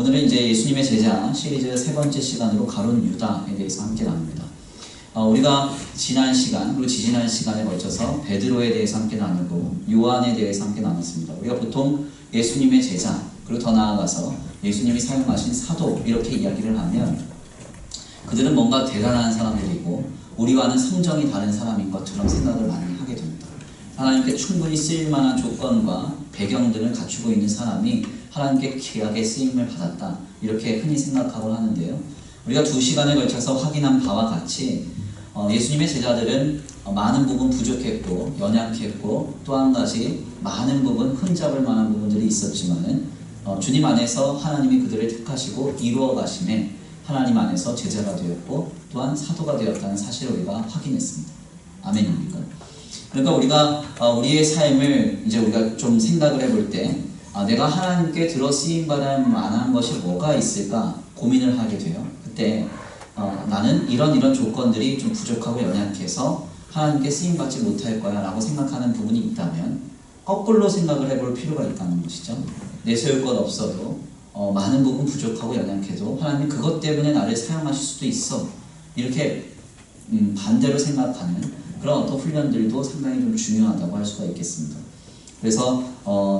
오늘은 이제 예수님의 제자 시리즈 세 번째 시간으로 가룟 유다에 대해서 함께 나눕니다. 우리가 지난 시간 그리고 지지난 시간에 걸쳐서 베드로에 대해서 함께 나누고 요한에 대해서 함께 나눴습니다. 우리가 보통 예수님의 제자 그리고 더 나아가서 예수님이 사용하신 사도 이렇게 이야기를 하면 그들은 뭔가 대단한 사람들이고 우리와는 성정이 다른 사람인 것처럼 생각을 많이 하게 됩니다. 하나님께 충분히 쓰일 만한 조건과 배경들을 갖추고 있는 사람이 하나님께 귀하게 쓰임을 받았다 이렇게 흔히 생각하곤 하는데요. 우리가 2시간에 걸쳐서 확인한 바와 같이 예수님의 제자들은 많은 부분 부족했고 연약했고 또 한 가지 많은 부분 흠잡을 만한 부분들이 있었지만 주님 안에서 하나님이 그들을 택하시고 이루어 가심에 하나님 안에서 제자가 되었고 또한 사도가 되었다는 사실을 우리가 확인했습니다. 아멘입니까? 그러니까 우리가 우리의 삶을 이제 우리가 좀 생각을 해볼 때 내가 하나님께 들어 쓰임받을 만한 것이 뭐가 있을까 고민을 하게 돼요. 그때 나는 이런 조건들이 좀 부족하고 연약해서 하나님께 쓰임받지 못할 거야 라고 생각하는 부분이 있다면 거꾸로 생각을 해볼 필요가 있다는 것이죠. 내세울 것 없어도 많은 부분 부족하고 연약해도 하나님 그것 때문에 나를 사용하실 수도 있어 이렇게 반대로 생각하는 그런 어떤 훈련들도 상당히 좀 중요하다고 할 수가 있겠습니다. 그래서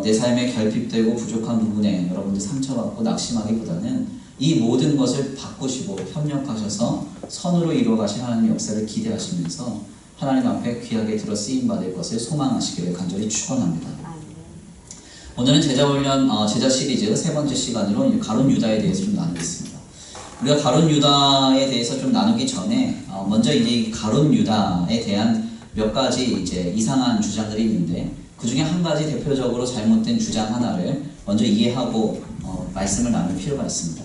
내 삶에 결핍되고 부족한 부분에 여러분들 상처받고 낙심하기보다는 이 모든 것을 바꾸시고 협력하셔서 선으로 이루어가신 하나님의 역사를 기대하시면서 하나님 앞에 귀하게 들어 쓰임받을 것을 소망하시기를 간절히 축원합니다. 오늘은 제자 시리즈 세 번째 시간으로 가룟 유다에 대해서 좀 나누겠습니다. 우리가 가룟 유다에 대해서 좀 나누기 전에 먼저 이제 가룟 유다에 대한 몇 가지 이제 이상한 주장들이 있는데 그 중에 한 가지 대표적으로 잘못된 주장 하나를 먼저 이해하고 말씀을 나눌 필요가 있습니다.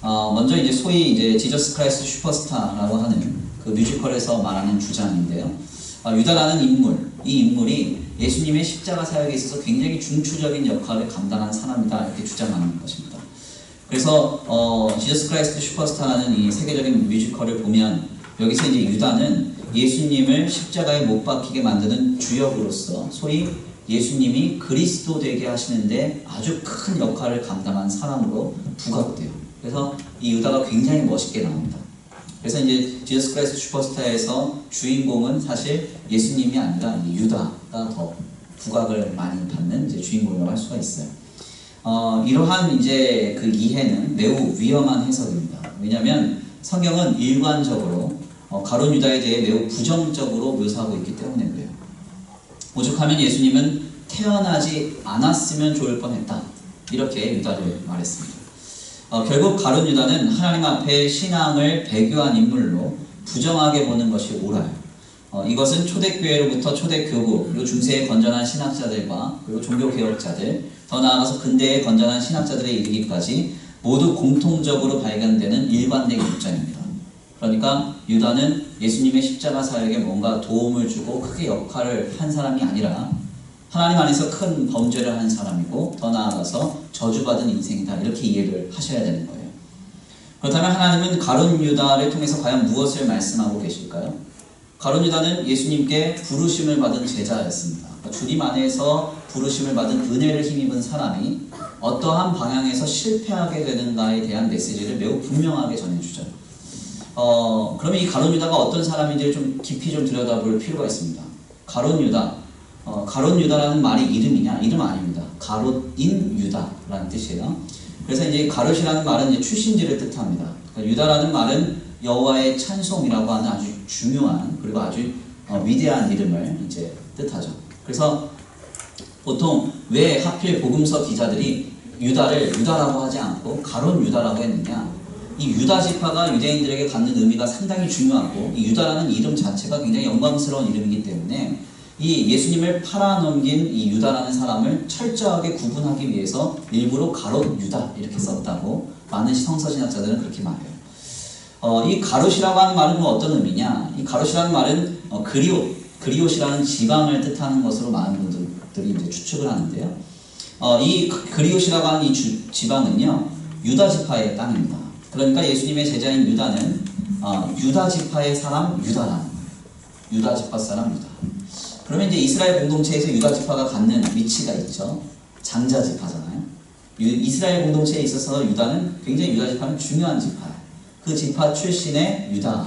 먼저 이제 소위 이제 지저스 크라이스트 슈퍼스타라고 하는 그 뮤지컬에서 말하는 주장인데요. 유다라는 인물, 이 인물이 예수님의 십자가 사역에 있어서 굉장히 중추적인 역할을 감당한 사람이다 이렇게 주장하는 것입니다. 그래서 지저스 크라이스트 슈퍼스타라는 이 세계적인 뮤지컬을 보면 여기서 이제 유다는 예수님을 십자가에 못 박히게 만드는 주역으로서 소위 예수님이 그리스도 되게 하시는데 아주 큰 역할을 감당한 사람으로 부각돼요. 그래서 이 유다가 굉장히 멋있게 나옵니다. 그래서 이제 지저스 크라이스트 슈퍼스타에서 주인공은 사실 예수님이 아니라 유다가 더 부각을 많이 받는 이제 주인공이라고 할 수가 있어요. 이러한 이제 그 이해는 매우 위험한 해석입니다. 왜냐하면 성경은 일관적으로 가룟 유다에 대해 매우 부정적으로 묘사하고 있기 때문에 그래요. 오죽하면 예수님은 태어나지 않았으면 좋을 뻔했다 이렇게 유다를 말했습니다. 결국 가룟 유다는 하나님 앞에 신앙을 배교한 인물로 부정하게 보는 것이 옳아요. 이것은 초대교회로부터 초대교구 그리고 중세의 건전한 신학자들과 그리고 종교개혁자들 더 나아가서 근대의 건전한 신학자들에 이르기까지 모두 공통적으로 발견되는 일관된 입장입니다. 그러니까 유다는 예수님의 십자가 사역에 뭔가 도움을 주고 크게 역할을 한 사람이 아니라 하나님 안에서 큰 범죄를 한 사람이고 더 나아가서 저주받은 인생이다 이렇게 이해를 하셔야 되는 거예요. 그렇다면 하나님은 가룟 유다를 통해서 과연 무엇을 말씀하고 계실까요? 가룟 유다는 예수님께 부르심을 받은 제자였습니다. 주님 안에서 부르심을 받은 은혜를 힘입은 사람이 어떠한 방향에서 실패하게 되는가에 대한 메시지를 매우 분명하게 전해주죠. 그러면 이 가룟 유다가 어떤 사람인지를 좀 깊이 좀 들여다볼 필요가 있습니다. 가룟 유다, 가롯 유다라는 말이 이름이냐? 이름 아닙니다. 가롯인 유다라는 뜻이에요. 그래서 이제 가롯이라는 말은 이제 출신지를 뜻합니다. 그러니까 유다라는 말은 여호와의 찬송이라고 하는 아주 중요한 그리고 아주 위대한 이름을 이제 뜻하죠. 그래서 보통 왜 하필 복음서 기자들이 유다를 유다라고 하지 않고 가롯 유다라고 했느냐? 이 유다 지파가 유대인들에게 갖는 의미가 상당히 중요하고 이 유다라는 이름 자체가 굉장히 영광스러운 이름이기 때문에 이 예수님을 팔아넘긴 이 유다라는 사람을 철저하게 구분하기 위해서 일부러 가롯 유다 이렇게 썼다고 많은 성서신학자들은 그렇게 말해요. 이 가롯이라고 하는 말은 어떤 의미냐? 이 가롯이라는 말은 그리옷이라는 지방을 뜻하는 것으로 많은 분들이 이제 추측을 하는데요. 이 그리옷이라고 하는 이 지방은요 유다 지파의 땅입니다. 그러니까 예수님의 제자인 유다는 유다 지파의 사람 유다라는 거예요. 유다 지파 사람 유다. 그러면 이제 이스라엘 공동체에서 유다 지파가 갖는 위치가 있죠. 장자 지파잖아요. 이스라엘 공동체에 있어서 유다는 굉장히 유다 지파는 중요한 지파예요. 그 지파 출신의 유다다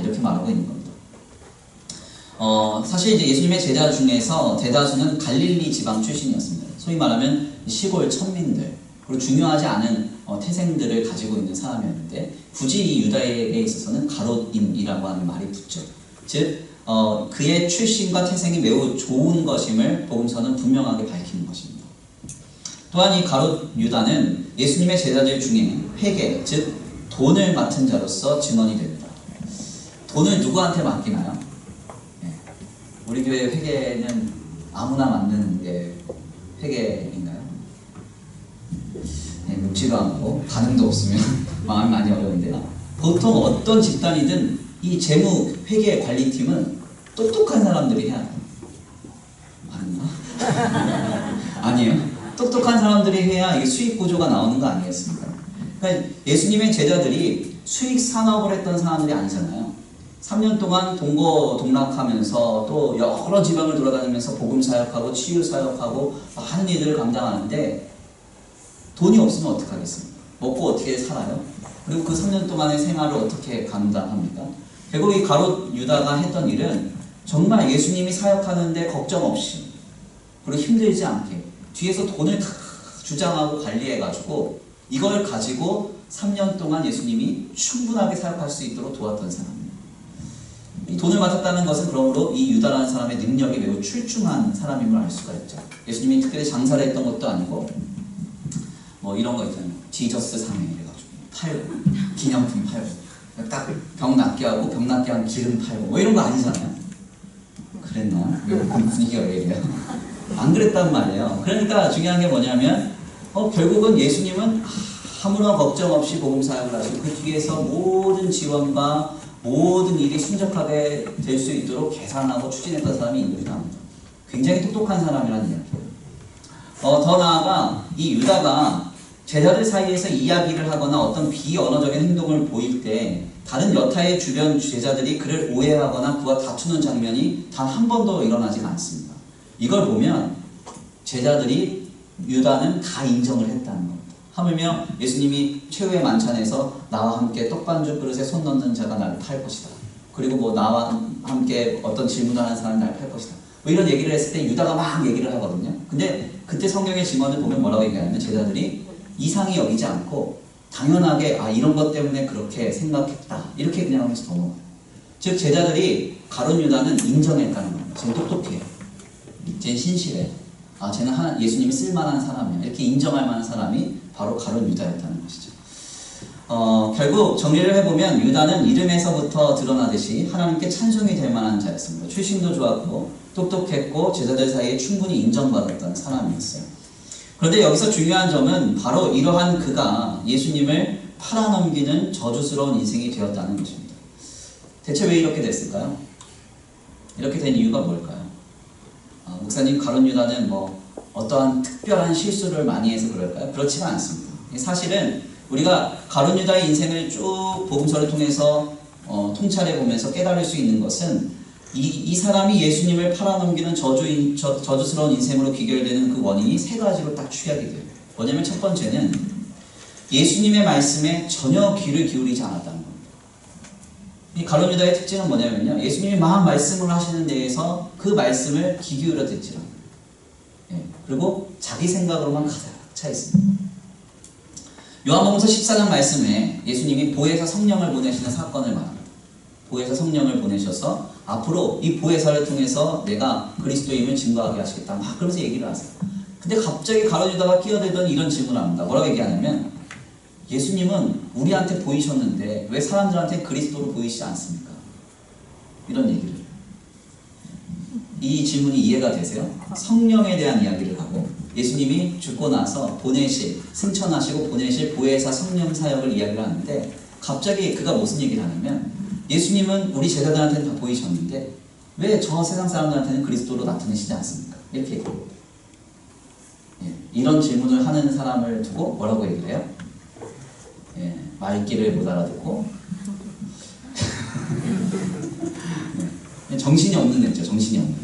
이렇게 말하고 있는 겁니다. 사실 이제 예수님의 제자 중에서 대다수는 갈릴리 지방 출신이었습니다. 소위 말하면 시골 천민들, 그리고 중요하지 않은 태생들을 가지고 있는 사람이었는데 굳이 이 유다에게 있어서는 가롯임이라고 하는 말이 붙죠. 즉 그의 출신과 태생이 매우 좋은 것임을 복음서는 분명하게 밝히는 것입니다. 또한 이 가롯 유다는 예수님의 제자들 중에 회계, 즉 돈을 맡은 자로서 증언이 됩니다. 돈을 누구한테 맡기나요? 네. 우리 교회 회계는 아무나 맡는 게 회계인가요? 네, 묵지도 않고 반응도 없으면 마음이 많이 어려운데요. 보통 어떤 집단이든 이 재무 회계 관리팀은 똑똑한 사람들이 해야 돼요. 맞나? 아니에요. 똑똑한 사람들이 해야 이게 수익 구조가 나오는 거 아니겠습니까? 그러니까 예수님의 제자들이 수익 산업을 했던 사람들이 아니잖아요. 3년 동안 동고동락하면서 또 여러 지방을 돌아다니면서 복음 사역하고 치유 사역하고 많은 일들을 감당하는데 돈이 없으면 어떡하겠습니까? 먹고 어떻게 살아요? 그리고 그 3년 동안의 생활을 어떻게 감당합니까? 결국 이 가롯 유다가 했던 일은 정말 예수님이 사역하는데 걱정 없이 그리고 힘들지 않게 뒤에서 돈을 주장하고 관리해가지고 이걸 가지고 3년 동안 예수님이 충분하게 사역할 수 있도록 도왔던 사람입니다. 이 돈을 맡았다는 것은 그러므로 이 유다라는 사람의 능력이 매우 출중한 사람임을 알 수가 있죠. 예수님이 특별히 장사를 했던 것도 아니고 뭐 이런 거 있잖아요. 지저스 상에 이래가지고 팔고 기념품 팔고 딱 병 낫게 하고 병 낫게 한 기름 팔고 뭐 이런 거 아니잖아요. 그랬나? 왜 분위기가 왜 이래요? 안 그랬단 말이에요. 그러니까 중요한 게 뭐냐면 결국은 예수님은 아무런 걱정 없이 복음 사역을 하시고 그 뒤에서 모든 지원과 모든 일이 순적하게 될 수 있도록 계산하고 추진했던 사람이 유다입니다. 굉장히 똑똑한 사람이라는 이야기예요. 더 나아가 이 유다가 제자들 사이에서 이야기를 하거나 어떤 비언어적인 행동을 보일 때 다른 여타의 주변 제자들이 그를 오해하거나 그와 다투는 장면이 단 한 번도 일어나지 않습니다. 이걸 보면 제자들이 유다는 다 인정을 했다는 겁니다. 하물며 예수님이 최후의 만찬에서 나와 함께 떡반죽 그릇에 손 넣는 자가 나를 팔 것이다. 그리고 뭐 나와 함께 어떤 질문을 하는 사람이 나를 팔 것이다. 뭐 이런 얘기를 했을 때 유다가 막 얘기를 하거든요. 근데 그때 성경의 증언을 보면 뭐라고 얘기하냐면 제자들이 이상히 여기지 않고 당연하게 이런 것 때문에 그렇게 생각했다. 이렇게 그냥 하면서 넘어가요. 즉 제자들이 가룟 유다는 인정했다는 겁니다. 쟤는 똑똑해요. 쟤는 신실해. 쟤는 예수님이 쓸만한 사람이야. 이렇게 인정할 만한 사람이 바로 가룟 유다였다는 것이죠. 결국 정리를 해보면 유다는 이름에서부터 드러나듯이 하나님께 찬송이 될 만한 자였습니다. 출신도 좋았고 똑똑했고 제자들 사이에 충분히 인정받았던 사람이었어요. 그런데 여기서 중요한 점은 바로 이러한 그가 예수님을 팔아넘기는 저주스러운 인생이 되었다는 것입니다. 대체 왜 이렇게 됐을까요? 이렇게 된 이유가 뭘까요? 목사님 가룟 유다는 뭐 어떠한 특별한 실수를 많이 해서 그럴까요? 그렇지가 않습니다. 사실은 우리가 가룟 유다의 인생을 쭉 복음서를 통해서 통찰해 보면서 깨달을 수 있는 것은 이 사람이 예수님을 팔아넘기는 저주스러운 인생으로 귀결되는 그 원인이 세 가지로 딱 취약이 돼요. 뭐냐면 첫 번째는 예수님의 말씀에 전혀 귀를 기울이지 않았다는 겁니다. 이 가룟 유다의 특징은 뭐냐면요. 예수님이 막 말씀을 하시는 데에서 그 말씀을 귀 기울여 듣지 않아요. 그리고 자기 생각으로만 가득 차 있습니다. 요한복음서 14장 말씀에 예수님이 보혜사 성령을 보내시는 사건을 말합니다. 보혜사 성령을 보내셔서 앞으로 이 보혜사를 통해서 내가 그리스도임을 증거하게 하시겠다. 막 그러면서 얘기를 하세요. 근데 갑자기 가룟 유다가 끼어들더니 이런 질문을 합니다. 뭐라고 얘기하냐면 예수님은 우리한테 보이셨는데 왜 사람들한테 그리스도로 보이시지 않습니까? 이런 얘기를. 이 질문이 이해가 되세요? 성령에 대한 이야기를 하고 예수님이 죽고 나서 승천하시고 보내실 보혜사 성령 사역을 이야기를 하는데 갑자기 그가 무슨 얘기를 하냐면 예수님은 우리 제자들한테는 다 보이셨는데 왜 저 세상 사람들한테는 그리스도로 나타내시지 않습니까? 이렇게 얘기해요. 이런 질문을 하는 사람을 두고 뭐라고 얘기를 해요? 말귀를 못 알아듣고 정신이 없는 애죠. 정신이 없는 애.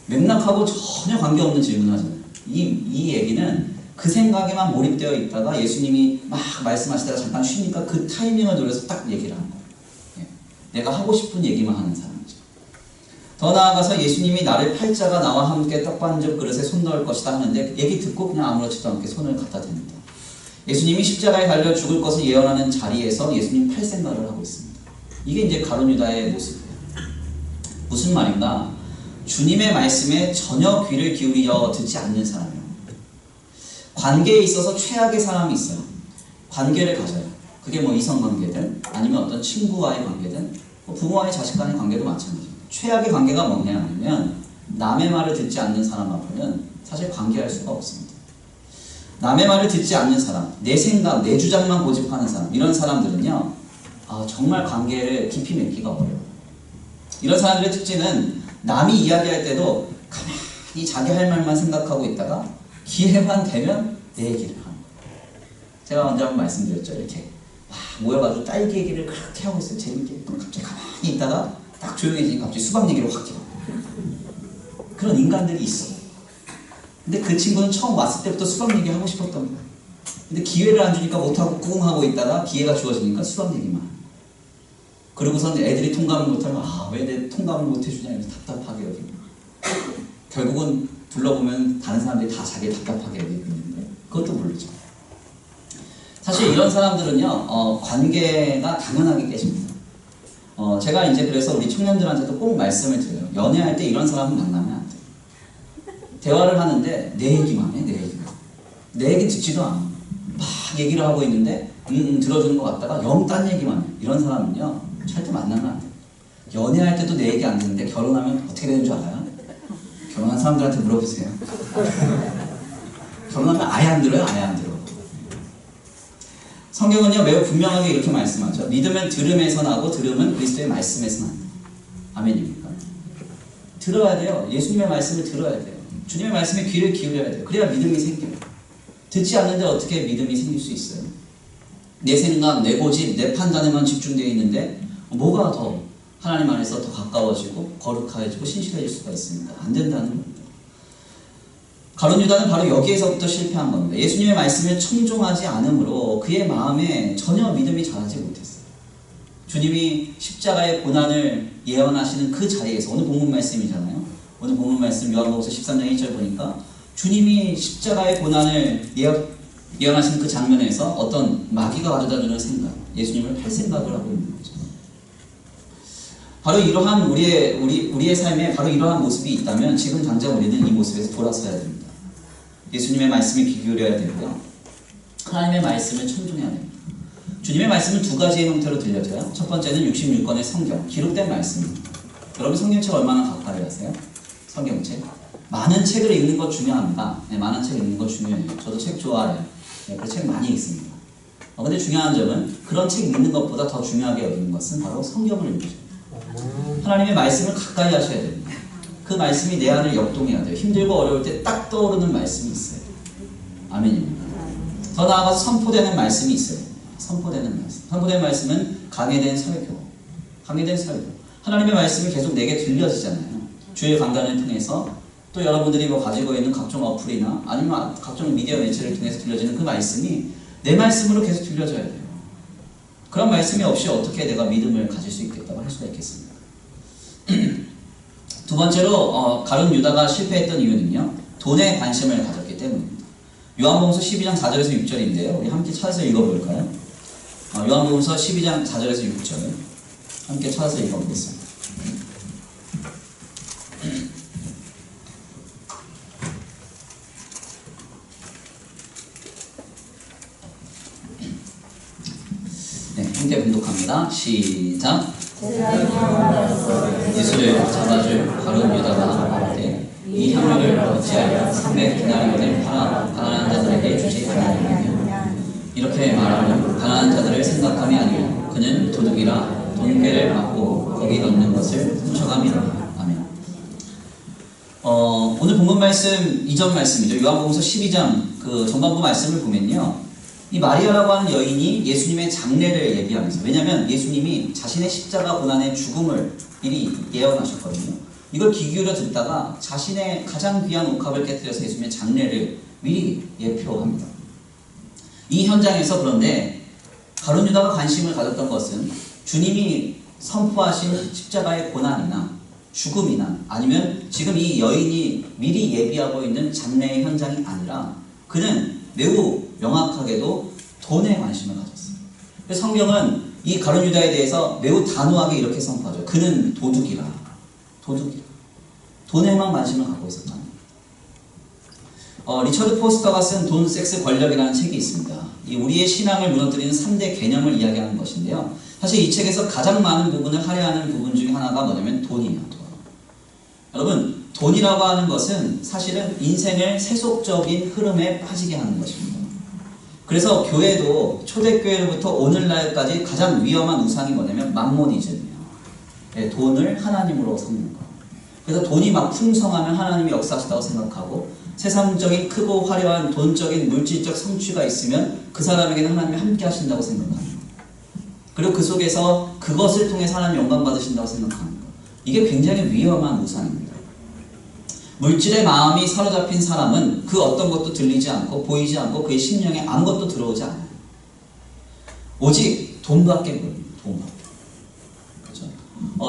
맥락하고 전혀 관계없는 질문을 하잖아요. 이 얘기는 그 생각에만 몰입되어 있다가 예수님이 막 말씀하시다가 잠깐 쉬니까 그 타이밍을 노려서 딱 얘기를 하는 거예요. 내가 하고 싶은 얘기만 하는 사람이죠. 더 나아가서 예수님이 나를 팔자가 나와 함께 떡반죽 그릇에 손 넣을 것이다 하는데 얘기 듣고 그냥 아무렇지도 않게 손을 갖다 댑니다. 예수님이 십자가에 달려 죽을 것을 예언하는 자리에서 예수님 팔 생각을 하고 있습니다. 이게 이제 가룟 유다의 모습이에요. 무슨 말인가? 주님의 말씀에 전혀 귀를 기울여 듣지 않는 사람이에요. 관계에 있어서 최악의 사람이 있어요. 관계를 가져요. 그게 뭐 이성관계든 아니면 어떤 친구와의 관계든 부모와의 자식 간의 관계도 마찬가지입니다. 최악의 관계가 뭐냐면 남의 말을 듣지 않는 사람 앞에는 사실 관계할 수가 없습니다. 남의 말을 듣지 않는 사람, 내 생각, 내 주장만 고집하는 사람, 이런 사람들은요 정말 관계를 깊이 맺기가 어려워요. 이런 사람들의 특징은 남이 이야기할 때도 가만히 자기 할 말만 생각하고 있다가 기회만 되면 내 얘기를 하는 거예요. 제가 먼저 한번 말씀드렸죠. 이렇게 모여가지고 딸기 얘기를 그렇게 하고 있어요. 재밌게. 갑자기 가만히 있다가 딱 조용해지니까 갑자기 수박 얘기로 확 기어. 그런 인간들이 있어. 근데 그 친구는 처음 왔을 때부터 수박 얘기 하고 싶었던 거야. 근데 기회를 안 주니까 못하고 꿍 하고 있다가 기회가 주어지니까 수박 얘기만. 그러고선 애들이 통감을 못하면 왜 내 통감을 못해주냐 이러면서 답답하게 여기고. 결국은 둘러보면 다른 사람들이 다 자기 답답하게 여기고 있는데 그것도 모르죠. 사실 이런 사람들은요 관계가 당연하게 깨집니다. 제가 이제 그래서 우리 청년들한테도 꼭 말씀을 드려요. 연애할 때 이런 사람은 만나면 안 돼요. 대화를 하는데 내 얘기만 해, 내 얘기만. 내 얘기 듣지도 않아. 막 얘기를 하고 있는데 들어주는 것 같다가 영 딴 얘기만 해. 이런 사람은요 절대 만나면 안 돼요. 연애할 때도 내 얘기 안 듣는데 결혼하면 어떻게 되는 줄 알아요? 결혼한 사람들한테 물어보세요. 결혼하면 아예 안 들어요, 아예 안 들어. 성경은요 매우 분명하게 이렇게 말씀하죠. 믿음은 들음에서 나고 들음은 그리스도의 말씀에서 난다. 아멘입니까? 들어야 돼요. 예수님의 말씀을 들어야 돼요. 주님의 말씀에 귀를 기울여야 돼요. 그래야 믿음이 생겨요. 듣지 않는데 어떻게 믿음이 생길 수 있어요? 내 생각, 내 고집, 내 판단에만 집중되어 있는데 뭐가 더 하나님 안에서 더 가까워지고 거룩해지고 신실해질 수가 있습니다. 안 된다는 겁니다. 가룟 유다는 바로 여기에서부터 실패한 겁니다. 예수님의 말씀을 청종하지 않으므로 그의 마음에 전혀 믿음이 자라지 못했어요. 주님이 십자가의 고난을 예언하시는 그 자리에서 오늘 본문 말씀이잖아요. 오늘 본문 말씀 요한복음 13장 1절 보니까 주님이 십자가의 고난을 예언하시는 그 장면에서 어떤 마귀가 가져다주는 생각, 예수님을 팔 생각을 하고 있는 거죠. 바로 이러한 우리의 삶에 바로 이러한 모습이 있다면 지금 당장 우리는 이 모습에서 돌아서야 됩니다. 예수님의 말씀에 귀 기울여야 되고요. 하나님의 말씀을 청종해야 됩니다. 주님의 말씀은 두 가지의 형태로 들려져요. 첫 번째는 66권의 성경, 기록된 말씀입니다. 여러분 성경책 얼마나 가까이 하세요? 성경책. 많은 책을 읽는 것 중요합니다. 네, 많은 책 읽는 것 중요해요. 저도 책 좋아해요. 네, 그 책 많이 읽습니다. 근데 중요한 점은 그런 책 읽는 것보다 더 중요하게 여기는 것은 바로 성경을 읽는 거죠. 하나님의 말씀을 가까이 하셔야 됩니다. 그 말씀이 내 안을 역동해야 돼요. 힘들고 어려울 때 딱 떠오르는 말씀이 있어요. 아멘입니다. 더 나아가서 선포되는 말씀이 있어요. 선포되는 말씀. 선포되는 말씀은 강해된 설교. 강해된 설교. 하나님의 말씀이 계속 내게 들려지잖아요. 주의 강단을 통해서 또 여러분들이 가지고 있는 각종 어플이나 아니면 각종 미디어 매체를 통해서 들려지는 그 말씀이 내 말씀으로 계속 들려져야 돼요. 그런 말씀이 없이 어떻게 내가 믿음을 가질 수 있겠다고 할 수가 있겠습니까? 두 번째로 가룟 유다가 실패했던 이유는요. 돈에 관심을 가졌기 때문입니다. 요한복음서 12장 4절에서 6절인데요. 우리 함께 찾아서 읽어볼까요? 요한복음서 12장 4절에서 6절 함께 찾아서 읽어보겠습니다. 네, 함께 분독합니다. 시작. 예수를 잡아줄 가룟 유다가 말하되 이 향료를 어찌하여 300데나리온을 팔아 가난한 자들에게 주지 아니하느냐. 이렇게 말하면 가난한 자들을 생각함이 아니요 그는 도둑이라 돈괴를 받고 거기 넣는 것을 훔쳐감이라. 아멘. 오늘 본문 말씀 이전 말씀이죠. 요한복음서 12장 그 전반부 말씀을 보면요. 이 마리아라고 하는 여인이 예수님의 장례를 예비하면서, 왜냐하면 예수님이 자신의 십자가 고난의 죽음을 미리 예언하셨거든요. 이걸 귀 기울여 듣다가 자신의 가장 귀한 옥합을 깨뜨려서 예수님의 장례를 미리 예표합니다. 이 현장에서 그런데 가룟 유다가 관심을 가졌던 것은 주님이 선포하신 십자가의 고난이나 죽음이나 아니면 지금 이 여인이 미리 예비하고 있는 장례의 현장이 아니라 그는 매우 명확하게도 돈에 관심을 가졌어요. 성경은 이 가룟 유다에 대해서 매우 단호하게 이렇게 선포하죠. 그는 도둑이라. 도둑이라. 돈에만 관심을 갖고 있었다. 리처드 포스터가 쓴 돈, 섹스, 권력이라는 책이 있습니다. 이 우리의 신앙을 무너뜨리는 3대 개념을 이야기하는 것인데요. 사실 이 책에서 가장 많은 부분을 할애하는 부분 중에 하나가 뭐냐면 돈이에요. 돈. 여러분, 돈이라고 하는 것은 사실은 인생을 세속적인 흐름에 빠지게 하는 것입니다. 그래서 교회도 초대교회로부터 오늘날까지 가장 위험한 우상이 뭐냐면 맘모니즘이에요. 네, 돈을 하나님으로 삼는 거. 그래서 돈이 막 풍성하면 하나님이 역사하시다고 생각하고 세상적인 크고 화려한 돈적인 물질적 성취가 있으면 그 사람에게는 하나님이 함께 하신다고 생각합니다. 그리고 그 속에서 그것을 통해 하나님 영광 받으신다고 생각합니다. 이게 굉장히 위험한 우상입니다. 물질의 마음이 사로잡힌 사람은 그 어떤 것도 들리지 않고 보이지 않고 그의 심령에 아무것도 들어오지 않아요. 오직 돈밖에 모릅니다. 돈밖에. 그렇죠?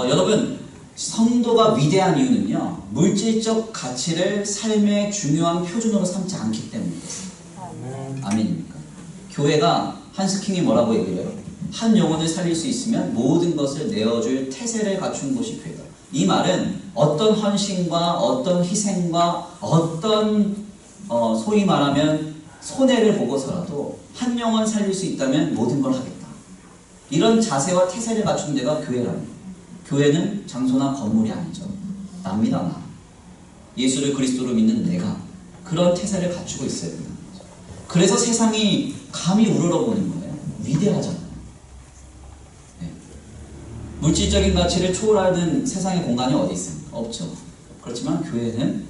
여러분, 성도가 위대한 이유는요, 물질적 가치를 삶의 중요한 표준으로 삼지 않기 때문이겠어요. 아멘입니까? 교회가 한스킹이 뭐라고 얘기해요? 한 영혼을 살릴 수 있으면 모든 것을 내어줄 태세를 갖춘 곳이 교회다. 이 말은 어떤 헌신과 어떤 희생과 어떤 소위 말하면 손해를 보고서라도 한 영혼 살릴 수 있다면 모든 걸 하겠다. 이런 자세와 태세를 갖춘 데가 교회랍니다. 교회는 장소나 건물이 아니죠. 납니다. 나. 예수를 그리스도로 믿는 내가 그런 태세를 갖추고 있어야 된다는 거죠. 그래서 세상이 감히 우러러보는 거예요. 위대하잖아요. 네. 물질적인 가치를 초월하는 세상의 공간이 어디 있습니까? 없죠. 그렇지만 교회는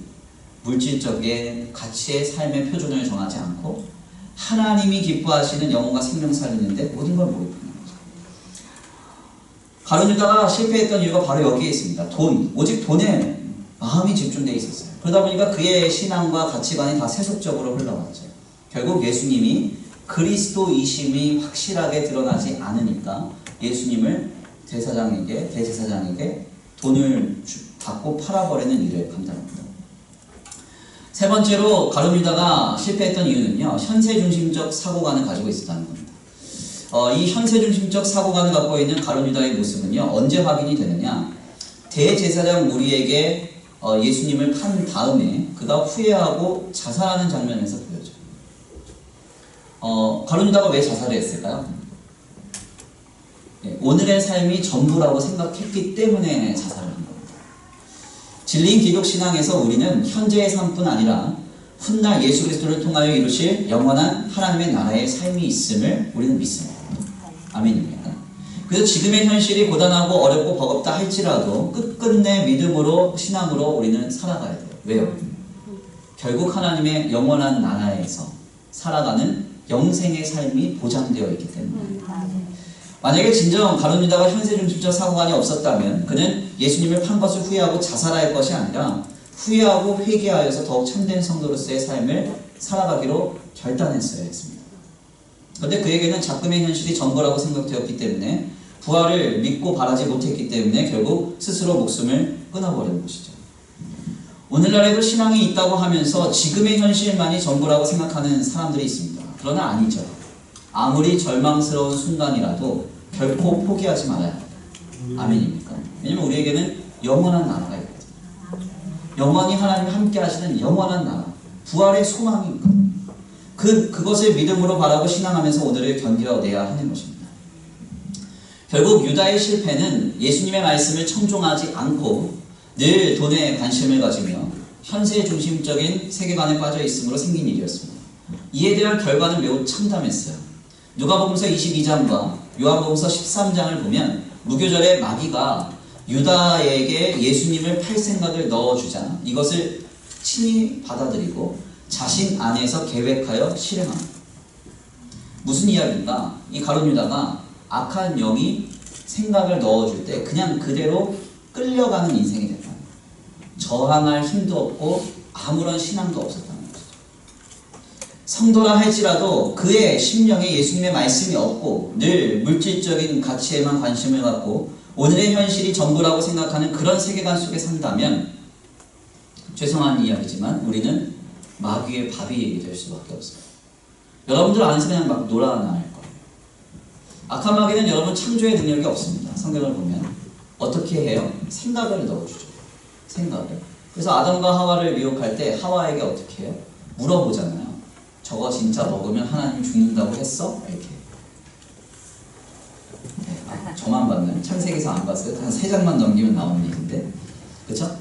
물질적인 가치의 삶의 표준을 정하지 않고 하나님이 기뻐하시는 영혼과 생명 살리는데 모든 걸 몰입하는 거죠. 가룟 유다가 실패했던 이유가 바로 여기에 있습니다. 돈, 오직 돈에 마음이 집중되어 있었어요. 그러다 보니까 그의 신앙과 가치관이 다 세속적으로 흘러갔죠. 결국 예수님이 그리스도이심이 확실하게 드러나지 않으니까 예수님을 대제사장에게 돈을 받고 팔아버리는 일을 감당합니다. 세 번째로 가룟 유다가 실패했던 이유는요, 현세중심적 사고관을 가지고 있었다는 겁니다. 이 현세중심적 사고관을 갖고 있는 가룟 유다의 모습은요, 언제 확인이 되느냐? 대제사장 무리에게 예수님을 판 다음에 그가 후회하고 자살하는 장면에서 보여져요. 가룟 유다가 왜 자살을 했을까요? 오늘의 삶이 전부라고 생각했기 때문에 자살을 한 겁니다. 진리인 기독신앙에서 우리는 현재의 삶뿐 아니라 훗날 예수 그리스도를 통하여 이루실 영원한 하나님의 나라의 삶이 있음을 우리는 믿습니다. 아멘입니까? 그래서 지금의 현실이 고단하고 어렵고 버겁다 할지라도 끝끝내 믿음으로 신앙으로 우리는 살아가야 돼요. 왜요? 결국 하나님의 영원한 나라에서 살아가는 영생의 삶이 보장되어 있기 때문에. 만약에 진정 가룟 유다가 현세중심적 사고관이 없었다면 그는 예수님을 판 것을 후회하고 자살할 것이 아니라 후회하고 회개하여서 더욱 참된 성도로서의 삶을 살아가기로 결단했어야 했습니다. 그런데 그에게는 작금의 현실이 전부라고 생각되었기 때문에 부활을 믿고 바라지 못했기 때문에 결국 스스로 목숨을 끊어버린 것이죠. 오늘날에도 신앙이 있다고 하면서 지금의 현실만이 전부라고 생각하는 사람들이 있습니다. 그러나 아니죠. 아무리 절망스러운 순간이라도 결코 포기하지 말아야 합니다. 아멘입니까? 왜냐면 우리에게는 영원한 나라가 있거든요. 영원히 하나님 함께 하시는 영원한 나라, 부활의 소망이 있거든요. 그것을 믿음으로 바라고 신앙하면서 오늘을 견뎌내야 하는 것입니다. 결국 유다의 실패는 예수님의 말씀을 청종하지 않고 늘 돈에 관심을 가지며 현세 중심적인 세계관에 빠져 있음으로 생긴 일이었습니다. 이에 대한 결과는 매우 참담했어요. 누가복음서 22장과 요한복음서 13장을 보면 무교절의 마귀가 유다에게 예수님을 팔 생각을 넣어주자 이것을 친히 받아들이고 자신 안에서 계획하여 실행합니다. 무슨 이야기인가? 이 가룟 유다가 악한 영이 생각을 넣어줄 때 그냥 그대로 끌려가는 인생이 됐다. 저항할 힘도 없고 아무런 신앙도 없었다는 것이죠. 성도라 할지라도 그의 심령에 예수님의 말씀이 없고 늘 물질적인 가치에만 관심을 갖고 오늘의 현실이 전부라고 생각하는 그런 세계관 속에 산다면 죄송한 이야기지만 우리는 마귀의 밥이 될 수밖에 없어요. 여러분들 안에서 그냥 막 놀아나 할 거예요. 악한 마귀는 여러분 창조의 능력이 없습니다. 성경을 보면 어떻게 해요? 생각을 넣어주죠. 생각을. 그래서 아담과 하와를 미혹할 때 하와에게 어떻게 해요? 물어보잖아요. 저거 진짜 먹으면 하나님 죽는다고 했어? 이렇게. 네, 저만 봤나요? 창세기에서 안 봤어요? 한 3장만 넘기면 나오는 얘기인데. 그쵸?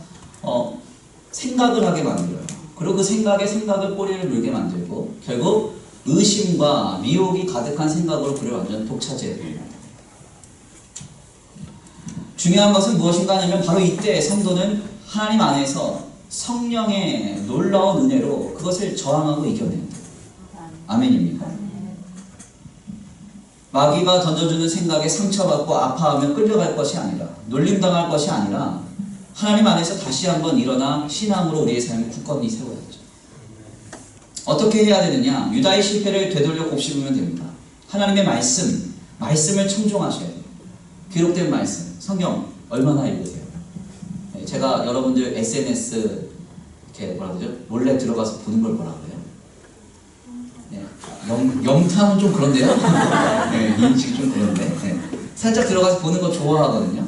생각을 하게 만들어요. 그리고 그 생각에 생각을 꼬리를 물게 만들고 결국 의심과 미혹이 가득한 생각으로 그를 완전 독차지해요. 중요한 것은 무엇인가 하면 바로 이때 성도는 하나님 안에서 성령의 놀라운 은혜로 그것을 저항하고 이겨냅니다. 아멘입니까? 마귀가 던져주는 생각에 상처받고 아파하며 끌려갈 것이 아니라 놀림당할 것이 아니라 하나님 안에서 다시 한번 일어나 신앙으로 우리의 삶을 굳건히 세워야죠. 어떻게 해야 되느냐? 유다의 실패를 되돌려 곱씹으면 됩니다. 하나님의 말씀을 청종하셔야 돼요. 기록된 말씀, 성경 얼마나 읽으세요? 제가 여러분들 SNS 이렇게 뭐라 그러죠? 몰래 들어가서 보는 걸 뭐라 그래요? 네, 영탐은 좀 그런데요? 네, 인식이 좀 그런데 네. 살짝 들어가서 보는 거 좋아하거든요.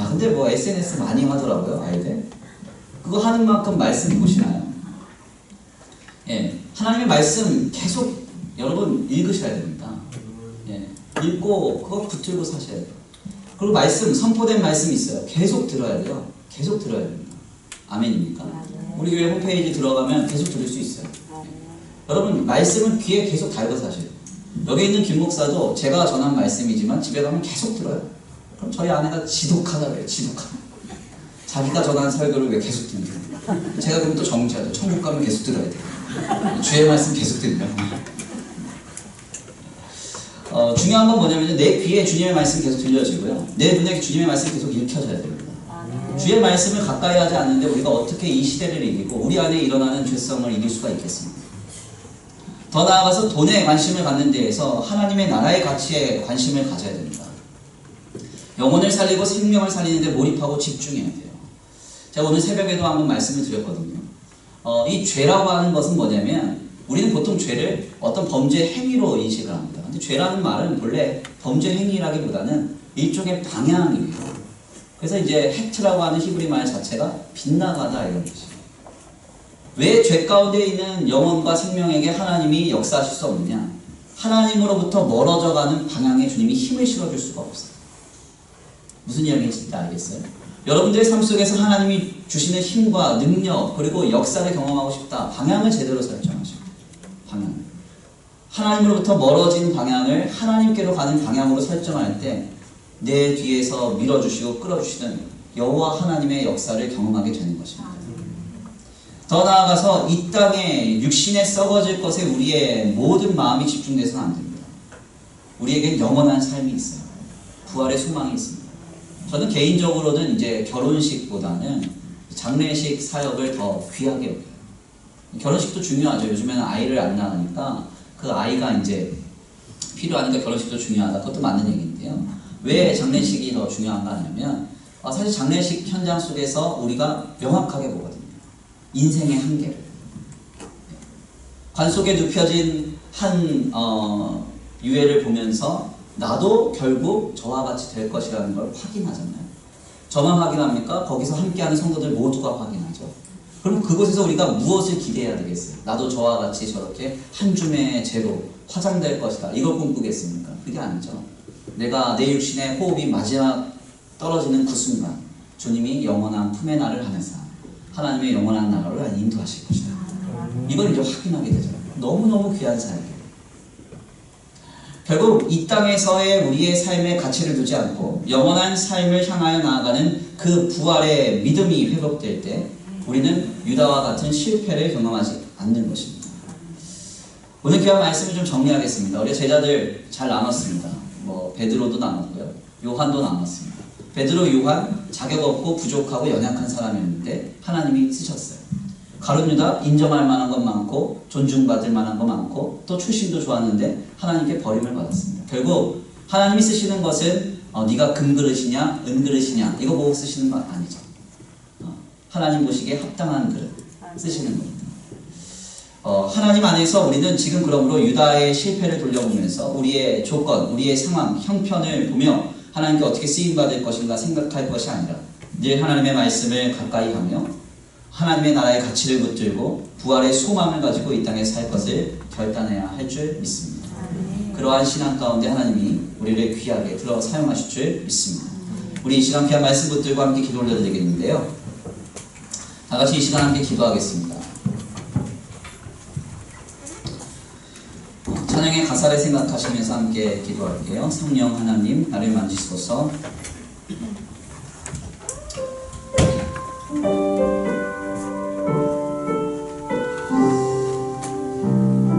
근데 뭐 SNS 많이 하더라고요, 아이들. 그거 하는 만큼 말씀 보시나요? 예, 하나님의 말씀 계속 여러분 읽으셔야 됩니다. 예, 읽고 그거 붙들고 사셔야 돼요. 그리고 말씀, 선포된 말씀이 있어요. 계속 들어야 돼요. 계속 들어야 됩니다. 아멘입니까? 우리 교회 홈페이지 들어가면 계속 들을 수 있어요. 예. 여러분 말씀은 귀에 계속 달고 사셔야 돼요. 여기 있는 김 목사도 제가 전한 말씀이지만 집에 가면 계속 들어요. 그럼 저희 아내가 지독하다고요. 지독하다. 자기가 전한 설교를 왜 계속 듣는 거예요? 제가 그럼 또 정지하죠. 천국 가면 계속 들어야 돼요. 주의 말씀 계속 들으면. 중요한 건 뭐냐면 내 귀에 주님의 말씀 계속 들려지고요. 내 눈에 주님의 말씀이 계속 읽혀져야 됩니다. 주의 말씀을 가까이 하지 않는데 우리가 어떻게 이 시대를 이기고 우리 안에 일어나는 죄성을 이길 수가 있겠습니까? 더 나아가서 돈에 관심을 갖는 데에서 하나님의 나라의 가치에 관심을 가져야 됩니다. 영혼을 살리고 생명을 살리는 데 몰입하고 집중해야 돼요. 제가 오늘 새벽에도 한번 말씀을 드렸거든요. 이 죄라고 하는 것은 뭐냐면 우리는 보통 죄를 어떤 범죄 행위로 인식을 합니다. 근데 죄라는 말은 본래 범죄 행위라기보다는 일종의 방향이에요. 그래서 이제 해트라고 하는 히브리 말 자체가 빗나가다 이런 뜻이에요. 왜 죄 가운데 있는 영혼과 생명에게 하나님이 역사하실 수 없느냐? 하나님으로부터 멀어져가는 방향에 주님이 힘을 실어줄 수가 없어요. 무슨 이야기인지 알겠어요? 여러분들의 삶 속에서 하나님이 주시는 힘과 능력 그리고 역사를 경험하고 싶다. 방향을 제대로 설정하셔야 돼요. 방향. 하나님으로부터 멀어진 방향을 하나님께로 가는 방향으로 설정할 때 내 뒤에서 밀어주시고 끌어주시는 여호와 하나님의 역사를 경험하게 되는 것입니다. 더 나아가서 이 땅에 육신에 썩어질 것에 우리의 모든 마음이 집중돼서는 안 됩니다. 우리에겐 영원한 삶이 있어요. 부활의 소망이 있습니다. 저는 개인적으로는 이제 결혼식보다는 장례식 사역을 더 귀하게 여겨요. 결혼식도 중요하죠. 요즘에는 아이를 안 낳으니까 그 아이가 이제 필요하니까 결혼식도 중요하다. 그것도 맞는 얘기인데요. 왜 장례식이 더 중요한가 하냐면 사실 장례식 현장 속에서 우리가 명확하게 보거든요. 인생의 한계를. 관 속에 눕혀진 한 유해를 보면서 나도 결국 저와 같이 될 것이라는 걸 확인하잖아요. 저만 확인합니까? 거기서 함께하는 성도들 모두가 확인하죠. 그럼 그곳에서 우리가 무엇을 기대해야 되겠어요? 나도 저와 같이 저렇게 한 줌의 재로 화장될 것이다. 이걸 꿈꾸겠습니까? 그게 아니죠. 내가 내 육신의 호흡이 마지막 떨어지는 그 순간 주님이 영원한 품의 날을 하면서 하나님의 영원한 나라로 인도하실 것이다. 이걸 이제 확인하게 되잖아요. 너무너무 귀한 삶이에요. 결국 이 땅에서의 우리의 삶의 가치를 두지 않고 영원한 삶을 향하여 나아가는 그 부활의 믿음이 회복될 때 우리는 유다와 같은 실패를 경험하지 않는 것입니다. 오늘 귀한 말씀을 좀 정리하겠습니다. 우리 제자들 잘 나눴습니다. 베드로도 나눴고요. 요한도 나눴습니다. 베드로, 요한 자격 없고 부족하고 연약한 사람이었는데 하나님이 쓰셨어요. 가룟 유다 인정할 만한 건 많고 존중받을 만한 건 많고 또 출신도 좋았는데 하나님께 버림을 받았습니다. 결국 하나님이 쓰시는 것은 네가 금그릇이냐 은그릇이냐 이거 보고 쓰시는 건 아니죠. 하나님 보시기에 합당한 그릇 쓰시는 겁니다. 하나님 안에서 우리는 지금 그러므로 유다의 실패를 돌려보면서 우리의 조건, 우리의 상황, 형편을 보며 하나님께 어떻게 쓰임받을 것인가 생각할 것이 아니라 늘 하나님의 말씀을 가까이 하며 하나님의 나라의 가치를 붙들고 부활의 소망을 가지고 이 땅에 살 것을 결단해야 할 줄 믿습니다. 그러한 신앙 가운데 하나님이 우리를 귀하게 들어 사용하실 줄 믿습니다. 우리 이 시간 귀한 말씀 붙들고 함께 기도 올려드리겠는데요. 다 같이 이 시간 함께 기도하겠습니다. 찬양의 가사를 생각하시면서 함께 기도할게요. 성령 하나님 나를 만지소서.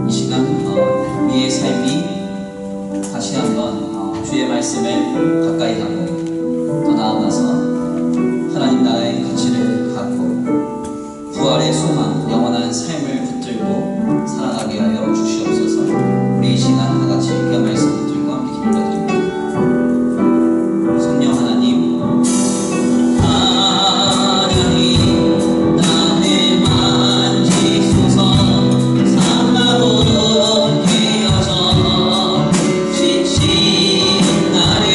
이 시간 우리의 삶이 다시 한번 주의 말씀을 가까이 하고 더 나아가서 하나님 나라의 가치를 갖고 부활의 소망, 영원한 삶을 붙들고 살아가게 하여 주시옵소서. 우리 이 시간 다 같이 그 말씀 붙들고 함께 기도드립니다. 성령 하나님, 나를 만지소서. 상하고 깨어져 지친 나를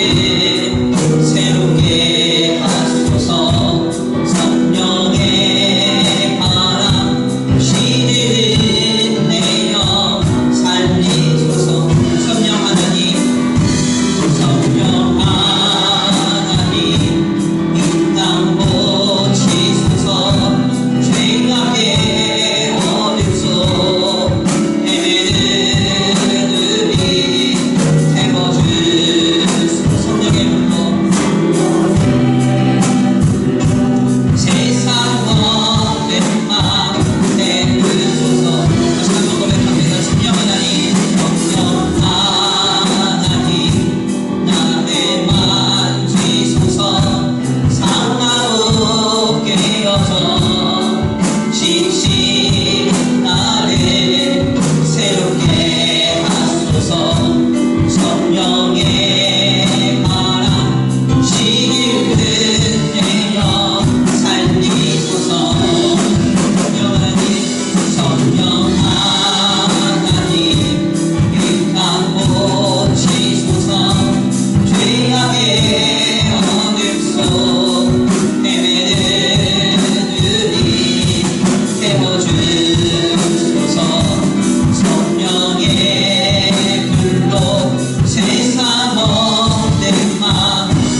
새롭게 하소서. 성령의 바람 시들은 내려 살리소서. 성령 하나님, 성령 하나님, 이 땅 고치소서. 죄악의 어둠 속 헤매는 우리 태워주소서. 성령의 불로 세상 못된 맘 내으소서. 다시 한번 고백합니다. 성령 하나님, 성령 하나님, 나를 만지소서. 상하고 깨어져 지친 나를 새롭게 하소서. 성령의 바람 시기를 내려 살리소서. 성령 하나님, 성령 하나님, 이 땅 고치소서. 죄악의 어둠 속 헤매는 우리 태워주소서. 성령의 불로 세상 못된 맘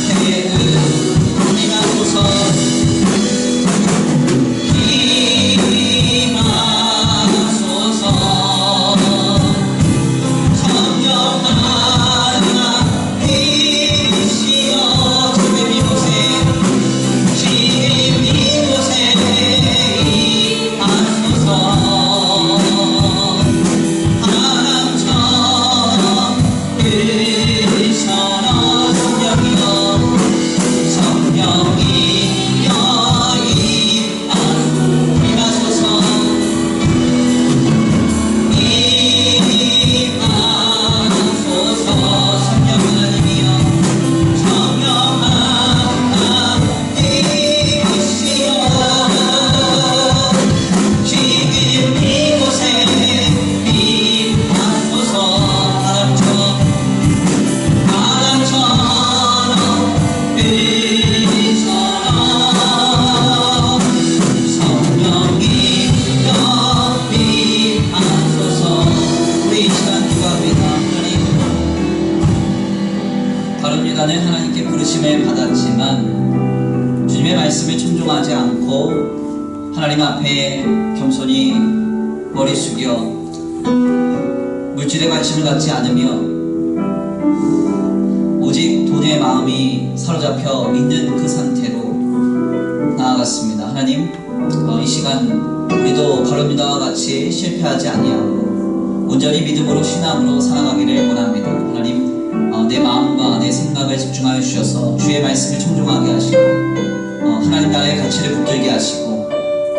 태우소서. 임하소서. 성령 하나님이시여 지금 이곳에 임하소서. 바람처럼 불처럼 성령이여 임하소서. 임하소서. 성령 하나님이여, 성령 하나님이시여 지금 이곳에 임하소서. 바람처럼 불처럼 성령이여 임하소서. 우리 이 시간 기도합니다. 하나님, 가룟 유다는 하나님께 부르심을 받았지만 주님의 말씀을 청종하지 않고 하나님 앞에 겸손히 머리 숙여 물질에 관심을 갖지 않으며 오직 돈의 마음이 사로잡혀 있는 그 상태로 나아갔습니다. 하나님, 이 시간 우리도 가룟 유다와 같이 실패하지 아니하고 온전히 믿음으로 신앙으로 살아가기를 원합니다. 하나님, 내 마음과 내 생각을 집중하여 주셔서 주의 말씀을 청종하게 하시고 하나님 나라의 가치를 붙들게 하시고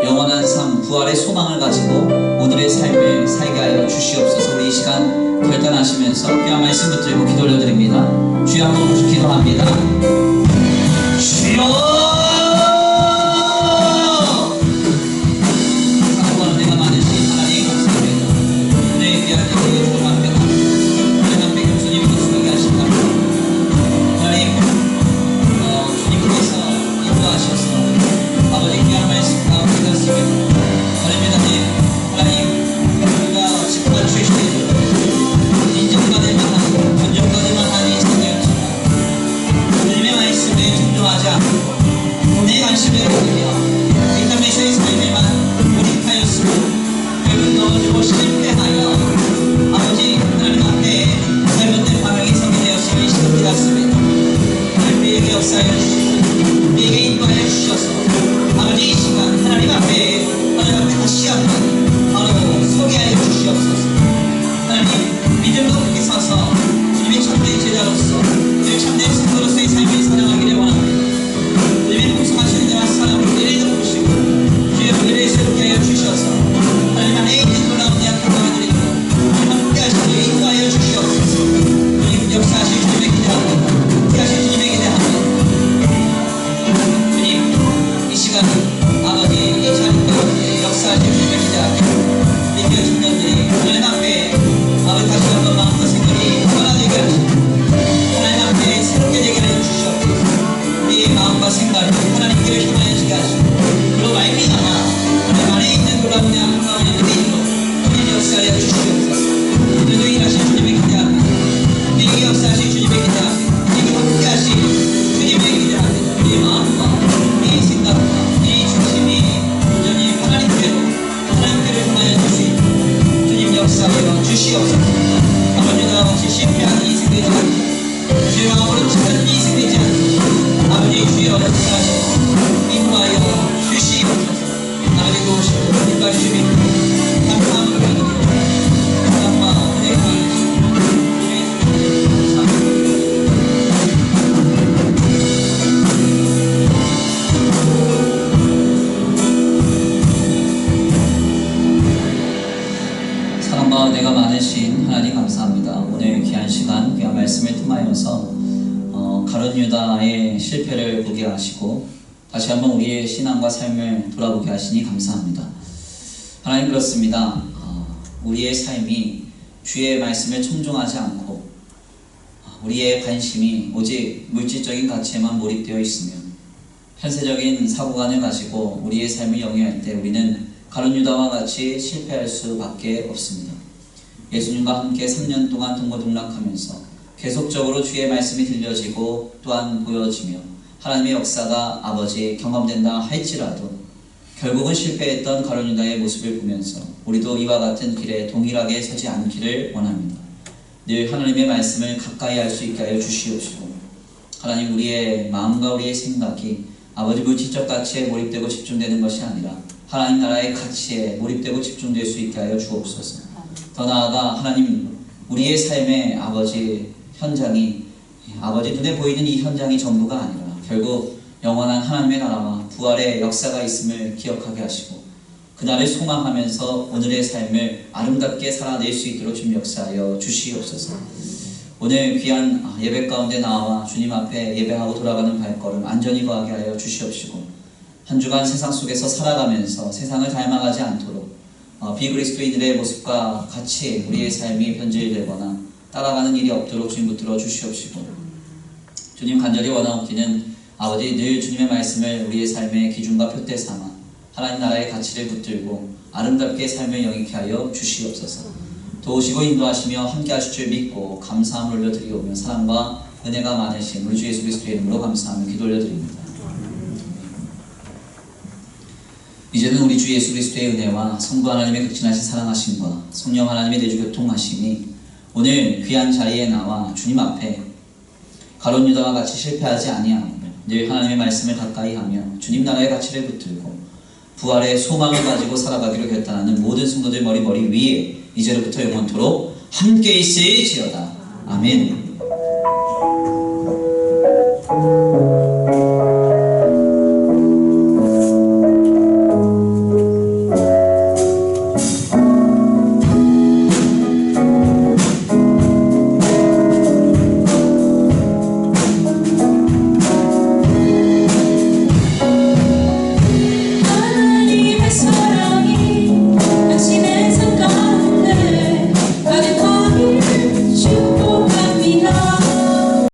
영원한 삶, 부활의 소망을 가지고 오늘의 삶을 살게 하여 주시옵소서. 우리 이 시간 결단하시면서 귀한 말씀 붙들고 기도 올려드립니다. 주여 한번 기도합니다. 주여 은혜가 많으신 하나님 감사합니다. 오늘 귀한 시간, 귀한 말씀을 통하여서 가룟 유다의 실패를 보게 하시고 다시 한번 우리의 신앙과 삶을 돌아보게 하시니 감사합니다. 하나님 그렇습니다. 우리의 삶이 주의 말씀에 청종하지 않고 우리의 관심이 오직 물질적인 가치에만 몰입되어 있으며 현세적인 사고관을 가지고 우리의 삶을 영위할 때 우리는 가룟 유다와 같이 실패할 수밖에 없습니다. 예수님과 함께 3년 동안 동고동락하면서 계속적으로 주의 말씀이 들려지고 또한 보여지며 하나님의 역사가 아버지 경험된다 할지라도 결국은 실패했던 가룟 유다의 모습을 보면서 우리도 이와 같은 길에 동일하게 서지 않기를 원합니다. 늘 하나님의 말씀을 가까이 할 수 있게 하여 주시옵시고 하나님 우리의 마음과 우리의 생각이 아버지 물질적 가치에 몰입되고 집중되는 것이 아니라 하나님 나라의 가치에 몰입되고 집중될 수 있게 하여 주옵소서. 더 나아가 하나님 우리의 삶의 아버지 현장이 아버지 눈에 보이는 이 현장이 전부가 아니라 결국 영원한 하나님의 나라와 부활의 역사가 있음을 기억하게 하시고 그날을 소망하면서 오늘의 삶을 아름답게 살아낼 수 있도록 주님 역사하여 주시옵소서. 오늘 귀한 예배 가운데 나와 주님 앞에 예배하고 돌아가는 발걸음 안전히 거하게 하여 주시옵시고 한 주간 세상 속에서 살아가면서 세상을 닮아가지 않도록 비그리스도인들의 모습과 같이 우리의 삶이 변질되거나 따라가는 일이 없도록 주님 붙들어 주시옵시고 주님 간절히 원하옵기는 아버지 늘 주님의 말씀을 우리의 삶의 기준과 표대 삼아 하나님 나라의 가치를 붙들고 아름답게 삶을 영위케 하여 주시옵소서. 도우시고 인도하시며 함께 하실 줄 믿고 감사함을 올려드리오며 사랑과 은혜가 많으신 우리 주 예수 그리스도의 이름으로 감사하며 기도 올려드립니다. 이제는 우리 주 예수 그리스도의 은혜와 성부 하나님의 극진하신 사랑하심과 성령 하나님의 내주 교통하심이 오늘 귀한 자리에 나와 주님 앞에 가룟 유다와 같이 실패하지 아니하고 늘 하나님의 말씀을 가까이 하며 주님 나라의 가치를 붙들고 부활의 소망을 가지고 살아가기로 결단하는 모든 성도들 머리 위에 이제로부터 영원토록 함께 있을지어다. 아멘.